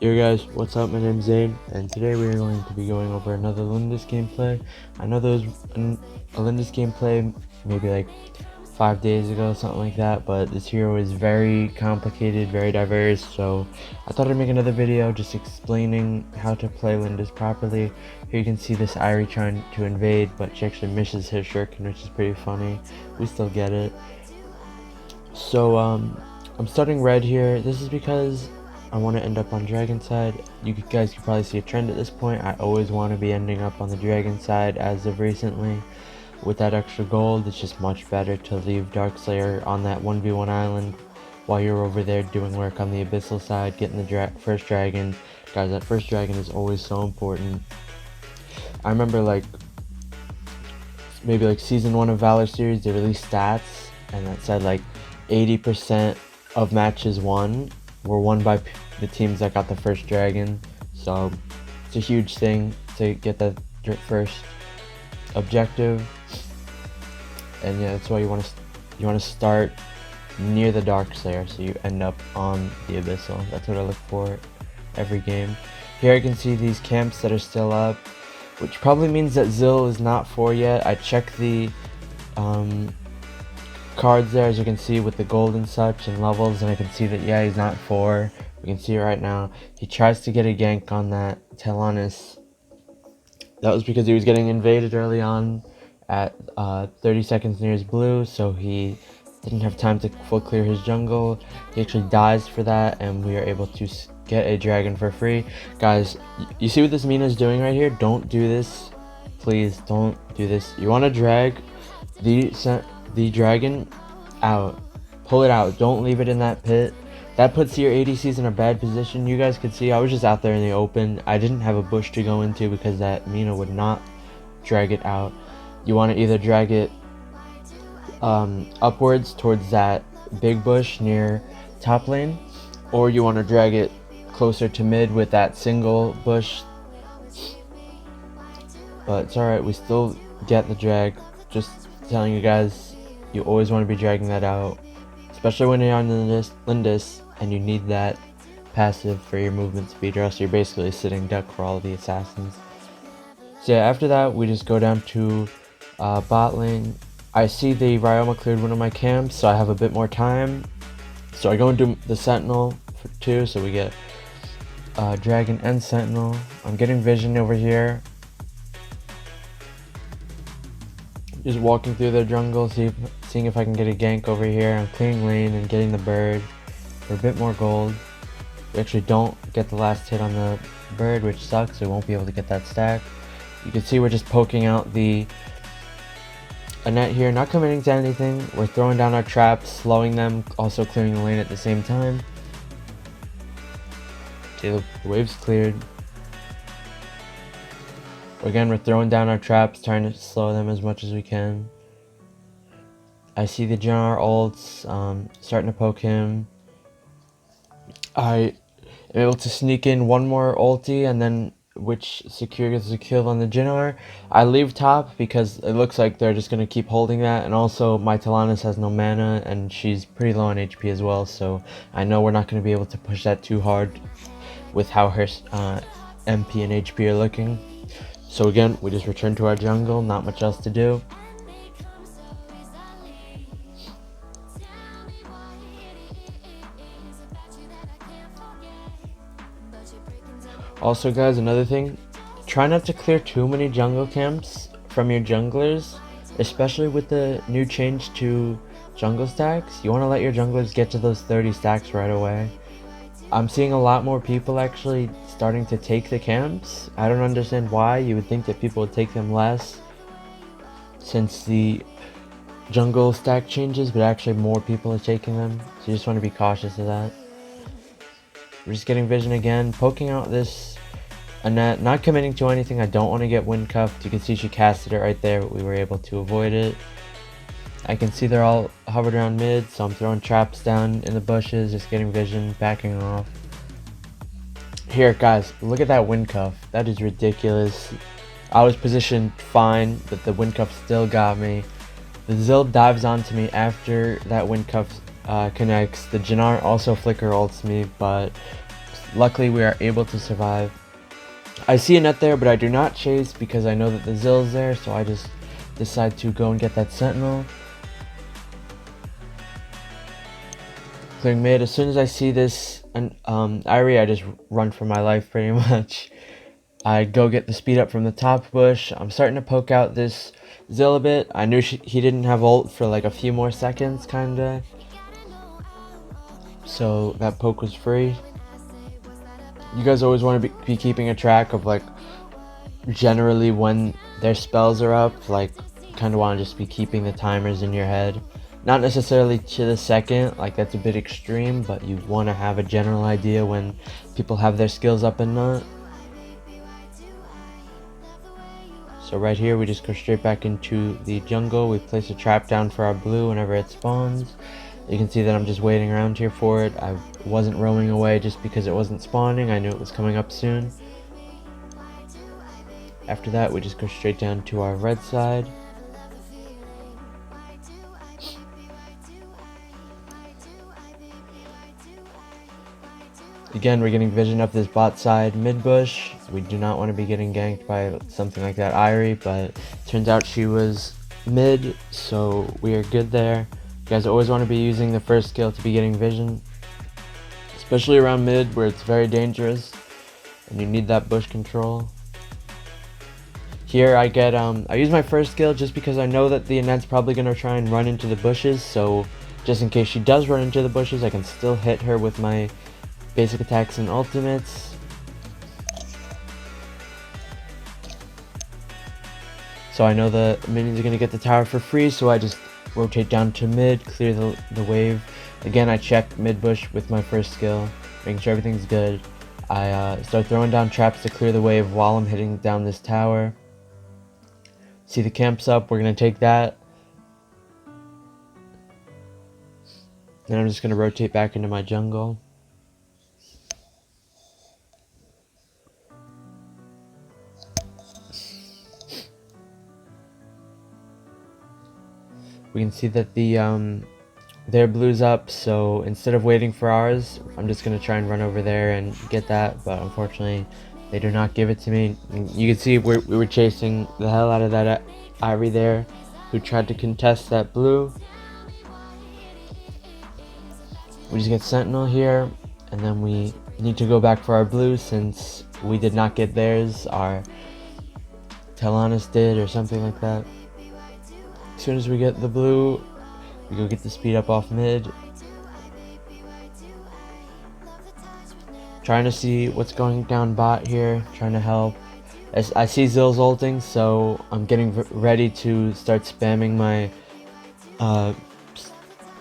Yo guys, what's up? My name's Zane, and today we are going to be going over another Lindis gameplay. I know there was a Lindis gameplay maybe like 5 days ago, something like that, but this hero is very complicated, very diverse, so I thought I'd make another video just explaining how to play Lindis properly. Here you can see this Irie trying to invade, but she actually misses his shuriken, which is pretty funny. We still get it. So I'm starting red here. This is because I want to end up on dragon side. You guys can probably see a trend at this point. I always want to be ending up on the dragon side as of recently. With that extra gold, it's just much better to leave Darkslayer on that 1v1 island while you're over there doing work on the abyssal side, getting the first dragon. Guys, that first dragon is always so important. I remember maybe like season 1 of Valor series, they released stats and that said like 80% of matches won were won by the teams that got the first dragon. So it's a huge thing to get that first objective, and yeah, that's why you want to start near the Darkslayer so you end up on the abyssal. That's what I look for every game. Here I can see these camps that are still up, which probably means that Zil is not 4 yet. I checked the cards there, as you can see, with the gold and such and levels, and I can see that yeah, he's not 4. We can see it right now. He tries to get a gank on that Telanus. That was because he was getting invaded early on at 30 seconds near his blue, so he didn't have time to full clear his jungle. He actually dies for that, and we are able to get a dragon for free. Guys, you see what this Mina is doing right here? Don't do this. Please don't do this. You want to drag the dragon out. Pull it out. Don't leave it in that pit. That puts your ADCs in a bad position. You guys could see I was just out there in the open. I didn't have a bush to go into because that Mina would not drag it out. You want to either drag it upwards towards that big bush near top lane, or you want to drag it closer to mid with that single bush. But it's alright, we still get the drag. Just telling you guys, you always want to be dragging that out, especially when you're on Lindis and you need that passive for your movement speed, or else you're basically a sitting duck for all of the assassins. So yeah, after that we just go down to bot lane. I see the Ryoma cleared one of my camps, so I have a bit more time, so I go into the Sentinel for 2, so we get Dragon and Sentinel. I'm getting vision over here, just walking through their jungle, seeing if I can get a gank over here. I'm clearing lane and getting the bird for a bit more gold. We actually don't get the last hit on the bird, which sucks. We won't be able to get that stack. You can see we're just poking out the net here, not committing to anything. We're throwing down our traps, slowing them, also clearing the lane at the same time. See, the wave's cleared. Again, we're throwing down our traps, trying to slow them as much as we can. I see the Jannar ults, starting to poke him. I am able to sneak in one more ulti, and then which secures the kill on the Jannar. I leave top because it looks like they're just going to keep holding that, and also my Telanus has no mana and she's pretty low on HP as well, so I know we're not going to be able to push that too hard with how her MP and HP are looking. So again, we just return to our jungle, not much else to do. Also guys, another thing, try not to clear too many jungle camps from your junglers, especially with the new change to jungle stacks. You want to let your junglers get to those 30 stacks right away. I'm seeing a lot more people actually starting to take the camps. I don't understand why. You would think that people would take them less since the jungle stack changes, but actually more people are taking them, so you just want to be cautious of that. We're just getting vision again, poking out this Annette, not committing to anything. I don't want to get wind cuffed. You can see she casted it right there, but we were able to avoid it. I can see they're all hovered around mid, so I'm throwing traps down in the bushes, just getting vision, backing off. Here guys, look at that wind cuff. That is ridiculous. I was positioned fine, but the wind cuff still got me. The Zil dives onto me after that wind cuff connects. The Jannar also flicker ults me, but luckily we are able to survive. I see a net there, but I do not chase because I know that the Zill's there, so I just decide to go and get that Sentinel. Clearing mid. As soon as I see this Irie, I just run for my life pretty much. I go get the speed up from the top bush. I'm starting to poke out this Zill a bit. I knew he didn't have ult for like a few more seconds, kinda. So that poke was free. You guys always want to be keeping a track of like generally when their spells are up. Like, kind of want to just be keeping the timers in your head. Not necessarily to the second, like that's a bit extreme, but you want to have a general idea when people have their skills up and not. So right here we just go straight back into the jungle. We place a trap down for our blue whenever it spawns. You can see that I'm just waiting around here for it. I wasn't roaming away just because it wasn't spawning. I knew it was coming up soon. After that we just go straight down to our red side. Again, we're getting vision up this bot side mid bush. We do not want to be getting ganked by something like that Irie, but turns out she was mid, so we are good there. You guys always want to be using the first skill to be getting vision, especially around mid where it's very dangerous and you need that bush control. Here I get I use my first skill just because I know that the Annette's probably going to try and run into the bushes, so just in case she does run into the bushes, I can still hit her with my basic attacks and ultimates. So I know the minions are going to get the tower for free, so I just rotate down to mid, clear the wave. Again, I check mid bush with my first skill, making sure everything's good. I start throwing down traps to clear the wave while I'm hitting down this tower. See the camp's up, we're going to take that. Then I'm just going to rotate back into my jungle. We can see that their blue's up, so instead of waiting for ours, I'm just gonna try and run over there and get that, but unfortunately they do not give it to me. You can see we were chasing the hell out of that Irie there, who tried to contest that blue. We just get Sentinel here, and then we need to go back for our blue since we did not get theirs. Our Talanis did, or something like that. As soon as we get the blue, we go get the speed up off mid. Trying to see what's going down bot here, trying to help. As I see Zill's ulting, so I'm getting ready to start spamming my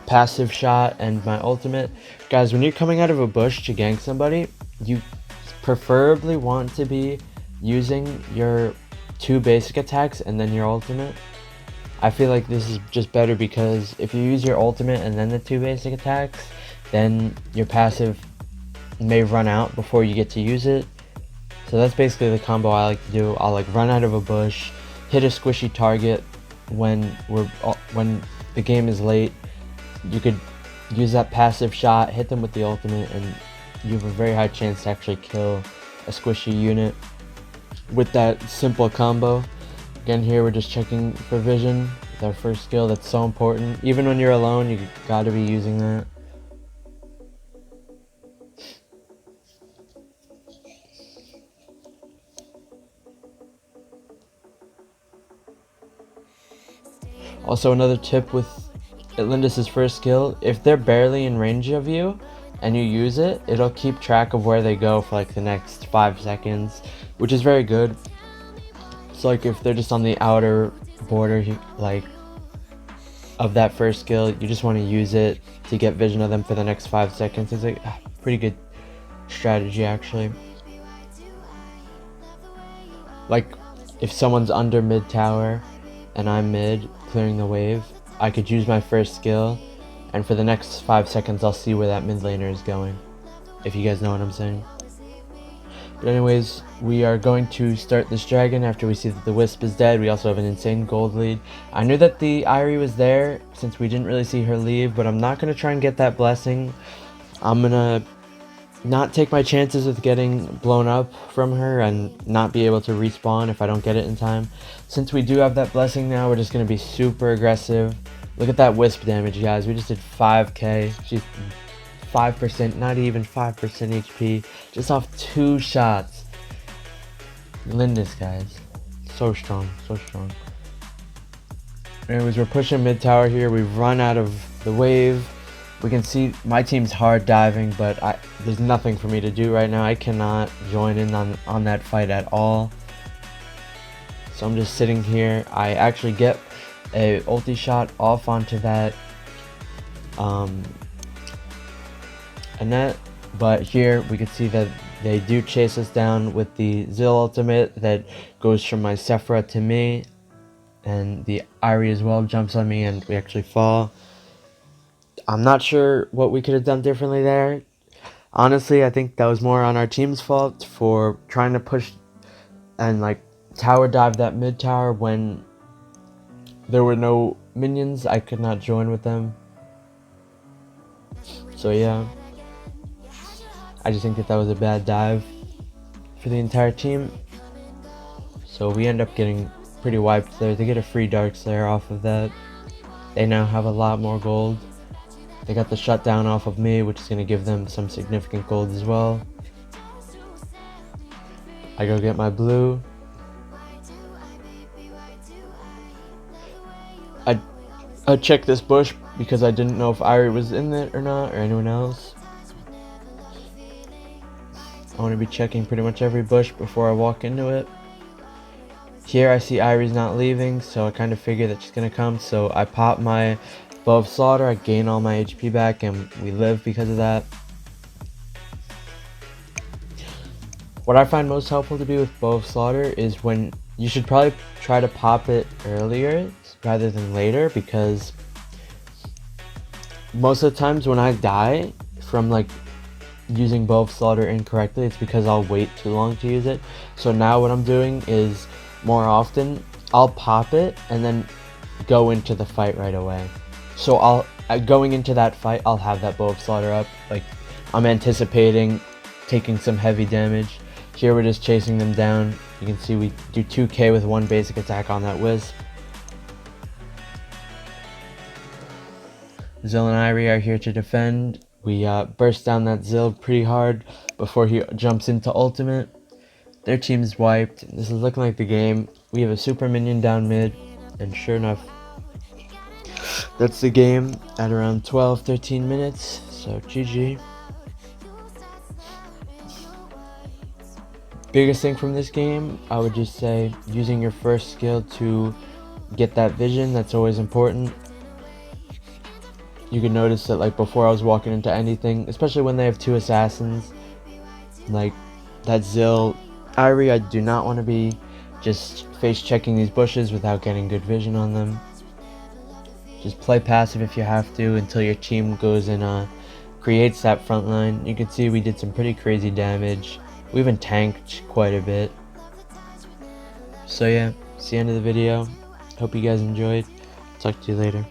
passive shot and my ultimate. Guys, when you're coming out of a bush to gank somebody, you preferably want to be using your 2 basic attacks and then your ultimate. I feel like this is just better because if you use your ultimate and then the 2 basic attacks, then your passive may run out before you get to use it. So that's basically the combo I like to do. I'll like run out of a bush, hit a squishy target when the game is late. You could use that passive shot, hit them with the ultimate, and you have a very high chance to actually kill a squishy unit with that simple combo. Again, here we're just checking for vision with our first skill. That's so important. Even when you're alone, you gotta be using that. Also, another tip with Lindis' first skill, if they're barely in range of you and you use it, it'll keep track of where they go for like the next 5 seconds, which is very good. So like if they're just on the outer border like of that first skill, you just want to use it to get vision of them for the next 5 seconds. It's like a pretty good strategy actually. Like if someone's under mid tower and I'm mid clearing the wave, I could use my first skill, and for the next 5 seconds I'll see where that mid laner is going, if you guys know what I'm saying. But anyways, we are going to start this dragon after we see that the Wisp is dead. We also have an insane gold lead. I knew that the Irie was there since we didn't really see her leave, but I'm not going to try and get that blessing. I'm going to not take my chances with getting blown up from her and not be able to respawn if I don't get it in time. Since we do have that blessing now, we're just going to be super aggressive. Look at that wisp damage, guys. We just did 5k. She's 5%, not even 5% HP, just off 2 shots. Lindis, guys. So strong, so strong. Anyways, we're pushing mid tower here. We've run out of the wave. We can see my team's hard diving, but there's nothing for me to do right now. I cannot join in on that fight at all. So I'm just sitting here. I actually get a ulti shot off onto that net, but here we can see that they do chase us down with the Zill ultimate that goes from my Sephora to me, and the Irie as well jumps on me and we actually fall. I'm not sure what we could have done differently there. Honestly, I think that was more on our team's fault for trying to push and like tower dive that mid tower when there were no minions. I could not join with them. So yeah, I just think that was a bad dive for the entire team. So we end up getting pretty wiped there. They get a free Dark Slayer off of that. They now have a lot more gold. They got the shutdown off of me, which is going to give them some significant gold as well. I go get my blue. I checked this bush because I didn't know if Irie was in it or not, or anyone else. I want to be checking pretty much every bush before I walk into it. Here I see Irie's not leaving, so I kind of figure that she's going to come. So I pop my Bow of Slaughter, I gain all my HP back, and we live because of that. What I find most helpful to do with Bow of Slaughter is when you should probably try to pop it earlier rather than later, because most of the times when I die from like using Bow of Slaughter incorrectly, it's because I'll wait too long to use it. So now what I'm doing is more often I'll pop it and then go into the fight right away. So going into that fight, I'll have that Bow of Slaughter up. Like, I'm anticipating taking some heavy damage. Here we're just chasing them down. You can see we do 2k with one basic attack on that Wisp. Zill and Irie are here to defend. We burst down that Zill pretty hard before he jumps into ultimate. Their team's wiped. This is looking like the game. We have a super minion down mid, and sure enough, that's the game at around 12-13 minutes. So GG. Biggest thing from this game, I would just say using your first skill to get that vision. That's always important. You can notice that like before I was walking into anything, especially when they have 2 assassins, like that Zill, Irie, I do not want to be just face checking these bushes without getting good vision on them. Just play passive if you have to until your team goes and creates that front line. You can see we did some pretty crazy damage. We even tanked quite a bit. So yeah, it's the end of the video. Hope you guys enjoyed. Talk to you later.